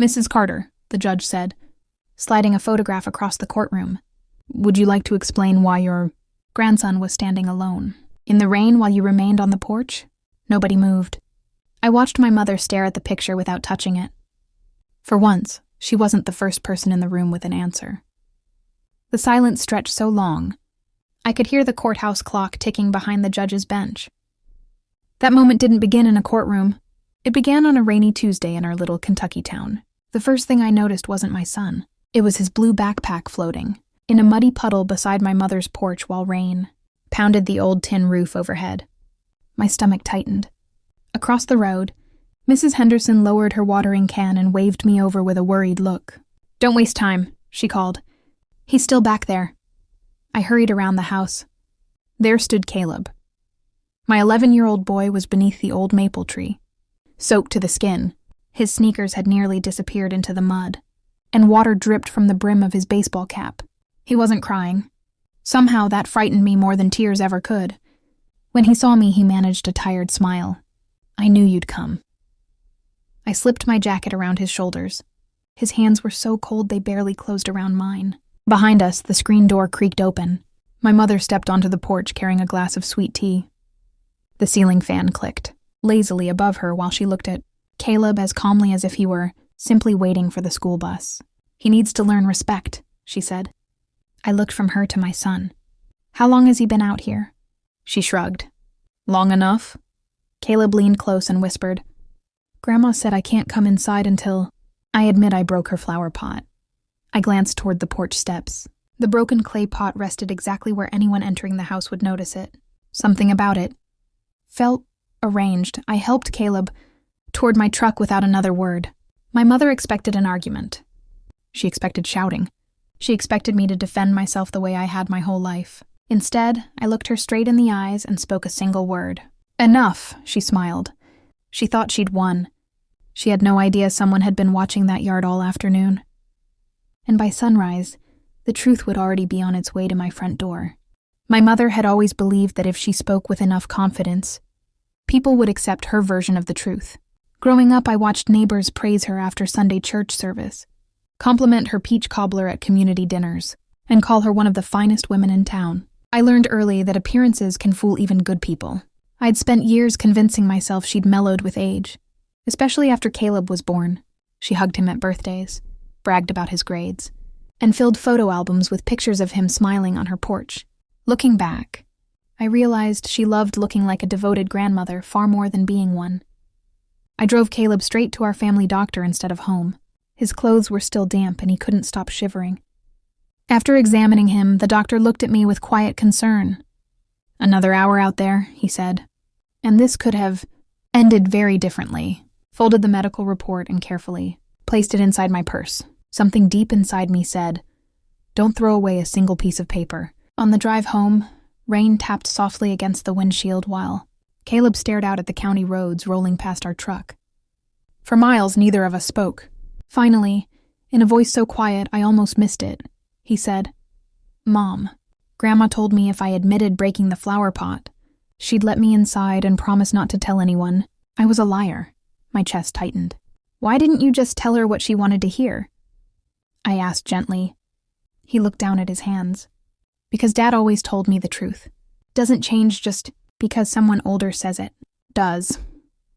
"Mrs. Carter," the judge said, sliding a photograph across the courtroom. "Would you like to explain why your grandson was standing alone in the rain while you remained on the porch?" Nobody moved. I watched my mother stare at the picture without touching it. For once, she wasn't the first person in the room with an answer. The silence stretched so long, I could hear the courthouse clock ticking behind the judge's bench. That moment didn't begin in a courtroom. It began on a rainy Tuesday in our little Kentucky town. The first thing I noticed wasn't my son. It was his blue backpack floating in a muddy puddle beside my mother's porch while rain pounded the old tin roof overhead. My stomach tightened. Across the road, Mrs. Henderson lowered her watering can and waved me over with a worried look. "Don't waste time," she called. "He's still back there." I hurried around the house. There stood Caleb. My 11-year-old boy was beneath the old maple tree, soaked to the skin. His sneakers had nearly disappeared into the mud, and water dripped from the brim of his baseball cap. He wasn't crying. Somehow that frightened me more than tears ever could. When he saw me, he managed a tired smile. "I knew you'd come." I slipped my jacket around his shoulders. His hands were so cold they barely closed around mine. Behind us, the screen door creaked open. My mother stepped onto the porch carrying a glass of sweet tea. The ceiling fan clicked lazily above her while she looked at Caleb as calmly as if he were simply waiting for the school bus. "He needs to learn respect," she said. I looked from her to my son. "How long has he been out here?" She shrugged. "Long enough?" Caleb leaned close and whispered, "Grandma said I can't come inside until—" I admit I broke her flower pot. I glanced toward the porch steps. The broken clay pot rested exactly where anyone entering the house would notice it. Something about it felt arranged. I helped Caleb toward my truck without another word. My mother expected an argument. She expected shouting. She expected me to defend myself the way I had my whole life. Instead, I looked her straight in the eyes and spoke a single word. "Enough," she smiled. She thought she'd won. She had no idea someone had been watching that yard all afternoon. And by sunrise, the truth would already be on its way to my front door. My mother had always believed that if she spoke with enough confidence, people would accept her version of the truth. Growing up, I watched neighbors praise her after Sunday church service, compliment her peach cobbler at community dinners, and call her one of the finest women in town. I learned early that appearances can fool even good people. I'd spent years convincing myself she'd mellowed with age, especially after Caleb was born. She hugged him at birthdays, bragged about his grades, and filled photo albums with pictures of him smiling on her porch. Looking back, I realized she loved looking like a devoted grandmother far more than being one. I drove Caleb straight to our family doctor instead of home. His clothes were still damp and he couldn't stop shivering. After examining him, the doctor looked at me with quiet concern. "Another hour out there," he said. And this could have ended very differently. Folded the medical report and carefully placed it inside my purse. Something deep inside me said, "Don't throw away a single piece of paper." On the drive home, rain tapped softly against the windshield while Caleb stared out at the county roads rolling past our truck. For miles, neither of us spoke. Finally, in a voice so quiet I almost missed it, he said, "Mom, Grandma told me if I admitted breaking the flower pot, she'd let me inside and promise not to tell anyone. I was a liar." My chest tightened. "Why didn't you just tell her what she wanted to hear?" I asked gently. He looked down at his hands. "Because Dad always told me the truth. Doesn't change just because someone older says it. Does."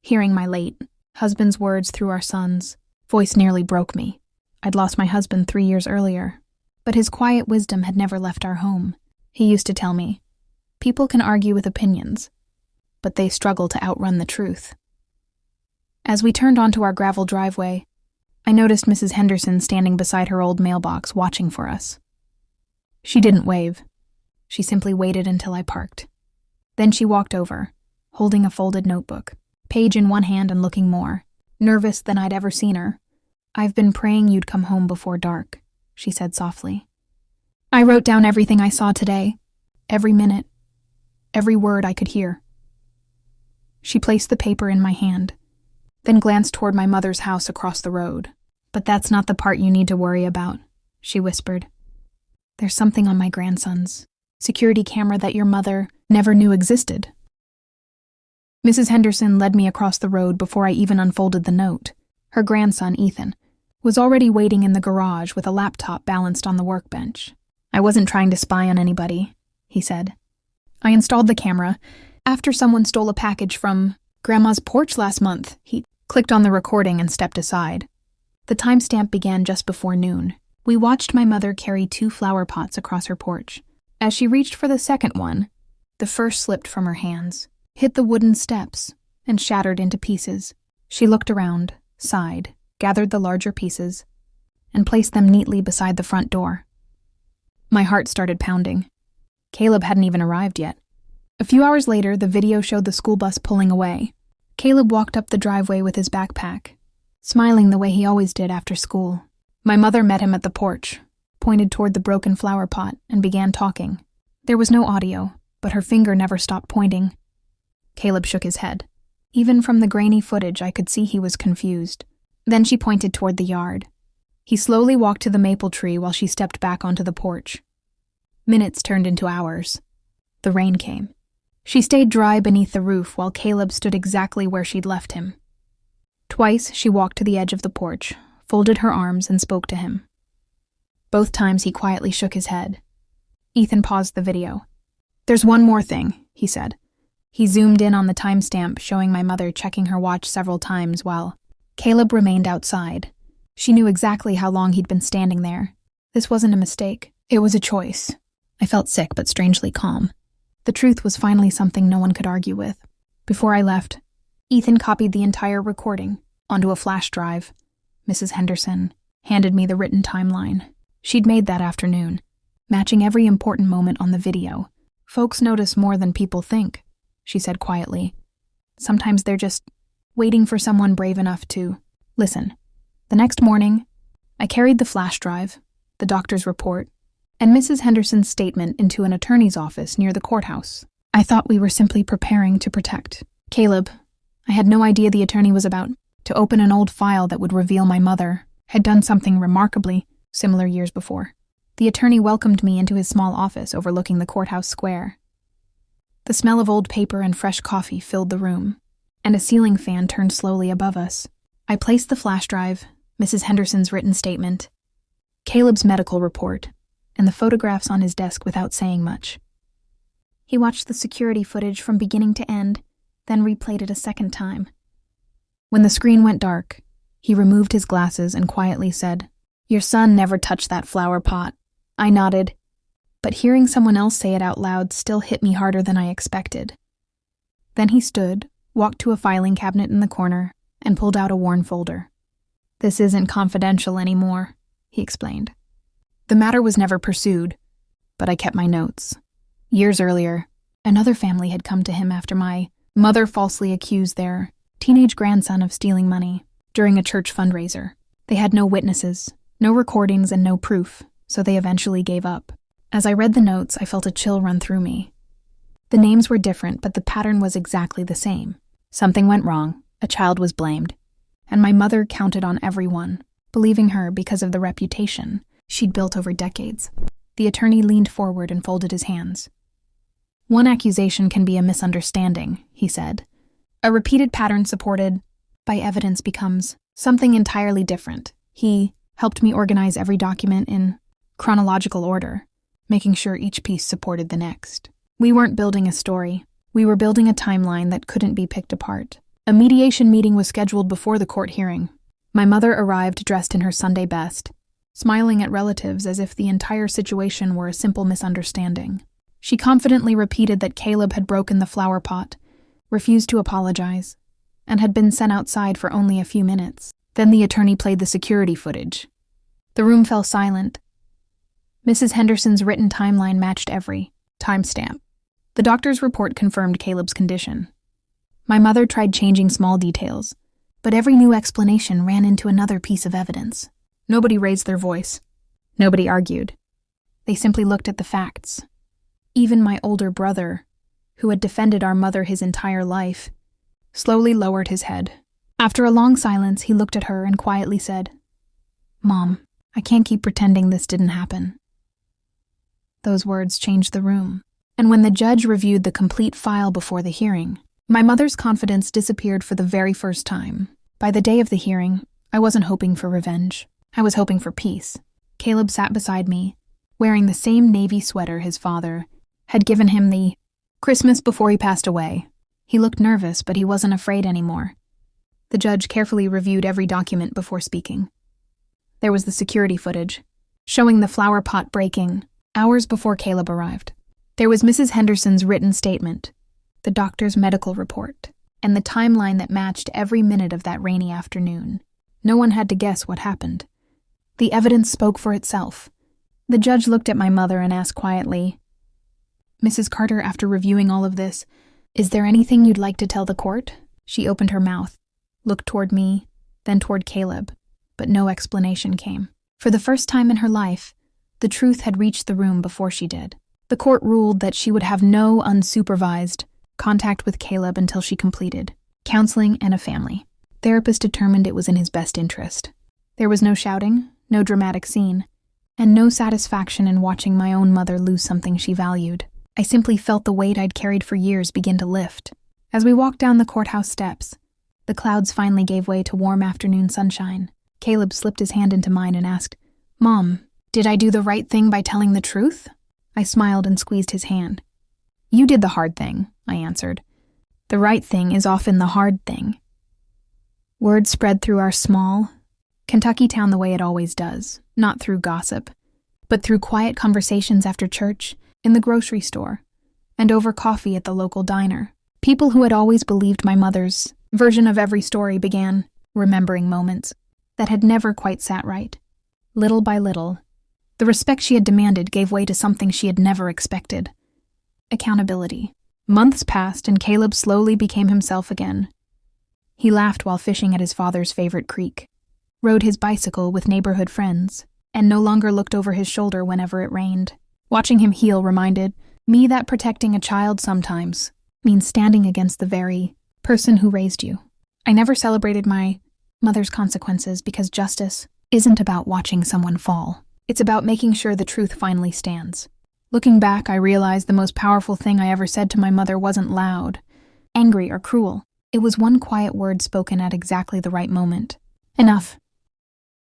Hearing my late husband's words through our son's voice nearly broke me. I'd lost my husband 3 years earlier, but his quiet wisdom had never left our home. He used to tell me, "People can argue with opinions, but they struggle to outrun the truth." As we turned onto our gravel driveway, I noticed Mrs. Henderson standing beside her old mailbox watching for us. She didn't wave. She simply waited until I parked. Then she walked over, holding a folded notebook, page in one hand and looking more nervous than I'd ever seen her. "I've been praying you'd come home before dark," she said softly. I wrote down everything I saw today, every minute, every word I could hear. She placed the paper in my hand, then glanced toward my mother's house across the road. "But that's not the part you need to worry about," she whispered. "There's something on my grandson's security camera that your mother never knew existed." Mrs. Henderson led me across the road before I even unfolded the note. Her grandson, Ethan, was already waiting in the garage with a laptop balanced on the workbench. "I wasn't trying to spy on anybody," he said. "I installed the camera after someone stole a package from Grandma's porch last month." He clicked on the recording and stepped aside. The timestamp began just before noon. We watched my mother carry 2 flower pots across her porch. As she reached for the second one, the first slipped from her hands, hit the wooden steps, and shattered into pieces. She looked around, sighed, gathered the larger pieces, and placed them neatly beside the front door. My heart started pounding. Caleb hadn't even arrived yet. A few hours later, the video showed the school bus pulling away. Caleb walked up the driveway with his backpack, smiling the way he always did after school. My mother met him at the porch, pointed toward the broken flower pot, and began talking. There was no audio, but her finger never stopped pointing. Caleb shook his head. Even from the grainy footage, I could see he was confused. Then she pointed toward the yard. He slowly walked to the maple tree while she stepped back onto the porch. Minutes turned into hours. The rain came. She stayed dry beneath the roof while Caleb stood exactly where she'd left him. Twice she walked to the edge of the porch, folded her arms, and spoke to him. Both times he quietly shook his head. Ethan paused the video. "There's one more thing," he said. He zoomed in on the timestamp, showing my mother checking her watch several times while Caleb remained outside. She knew exactly how long he'd been standing there. This wasn't a mistake. It was a choice. I felt sick but strangely calm. The truth was finally something no one could argue with. Before I left, Ethan copied the entire recording onto a flash drive. Mrs. Henderson handed me the written timeline she'd made that afternoon, matching every important moment on the video. "Folks notice more than people think," she said quietly. "Sometimes they're just waiting for someone brave enough to listen." The next morning, I carried the flash drive, the doctor's report, and Mrs. Henderson's statement into an attorney's office near the courthouse. I thought we were simply preparing to protect Caleb. I had no idea the attorney was about to open an old file that would reveal my mother had done something remarkably similar years before. The attorney welcomed me into his small office overlooking the courthouse square. The smell of old paper and fresh coffee filled the room, and a ceiling fan turned slowly above us. I placed the flash drive, Mrs. Henderson's written statement, Caleb's medical report, and the photographs on his desk without saying much. He watched the security footage from beginning to end, then replayed it a second time. When the screen went dark, he removed his glasses and quietly said, "Your son never touched that flower pot." I nodded, but hearing someone else say it out loud still hit me harder than I expected. Then he stood, walked to a filing cabinet in the corner, and pulled out a worn folder. "This isn't confidential anymore," he explained. The matter was never pursued, but I kept my notes. Years earlier, another family had come to him after my mother falsely accused their teenage grandson of stealing money during a church fundraiser. They had no witnesses, no recordings, and no proof, so they eventually gave up. As I read the notes, I felt a chill run through me. The names were different, but the pattern was exactly the same. Something went wrong, a child was blamed, and my mother counted on everyone, believing her because of the reputation she'd built over decades. The attorney leaned forward and folded his hands. "One accusation can be a misunderstanding," he said. "A repeated pattern supported by evidence becomes something entirely different." He helped me organize every document in chronological order, making sure each piece supported the next. We weren't building a story. We were building a timeline that couldn't be picked apart. A mediation meeting was scheduled before the court hearing. My mother arrived dressed in her Sunday best, smiling at relatives as if the entire situation were a simple misunderstanding. She confidently repeated that Caleb had broken the flower pot, refused to apologize, and had been sent outside for only a few minutes. Then the attorney played the security footage. The room fell silent. Mrs. Henderson's written timeline matched every timestamp. The doctor's report confirmed Caleb's condition. My mother tried changing small details, but every new explanation ran into another piece of evidence. Nobody raised their voice. Nobody argued. They simply looked at the facts. Even my older brother, who had defended our mother his entire life, slowly lowered his head. After a long silence, he looked at her and quietly said, "Mom, I can't keep pretending this didn't happen." Those words changed the room, and when the judge reviewed the complete file before the hearing, my mother's confidence disappeared for the very first time. By the day of the hearing, I wasn't hoping for revenge. I was hoping for peace. Caleb sat beside me, wearing the same navy sweater his father had given him the Christmas before he passed away. He looked nervous, but he wasn't afraid anymore. The judge carefully reviewed every document before speaking. There was the security footage, showing the flower pot breaking hours before Caleb arrived. There was Mrs. Henderson's written statement, the doctor's medical report, and the timeline that matched every minute of that rainy afternoon. No one had to guess what happened. The evidence spoke for itself. The judge looked at my mother and asked quietly, "Mrs. Carter, after reviewing all of this, is there anything you'd like to tell the court?" She opened her mouth, looked toward me, then toward Caleb, but no explanation came. For the first time in her life, the truth had reached the room before she did. The court ruled that she would have no unsupervised contact with Caleb until she completed counseling and a family. Therapist determined it was in his best interest. There was no shouting, no dramatic scene, and no satisfaction in watching my own mother lose something she valued. I simply felt the weight I'd carried for years begin to lift. As we walked down the courthouse steps, the clouds finally gave way to warm afternoon sunshine. Caleb slipped his hand into mine and asked, "Mom, did I do the right thing by telling the truth?" I smiled and squeezed his hand. "You did the hard thing," I answered. "The right thing is often the hard thing." Word spread through our small Kentucky town the way it always does, not through gossip, but through quiet conversations after church, in the grocery store, and over coffee at the local diner. People who had always believed my mother's version of every story began remembering moments that had never quite sat right. Little by little, the respect she had demanded gave way to something she had never expected: accountability. Months passed and Caleb slowly became himself again. He laughed while fishing at his father's favorite creek, rode his bicycle with neighborhood friends, and no longer looked over his shoulder whenever it rained. Watching him heal reminded me that protecting a child sometimes means standing against the very person who raised you. I never celebrated my mother's consequences because justice isn't about watching someone fall. It's about making sure the truth finally stands. Looking back, I realized the most powerful thing I ever said to my mother wasn't loud, angry, or cruel. It was one quiet word spoken at exactly the right moment. "Enough.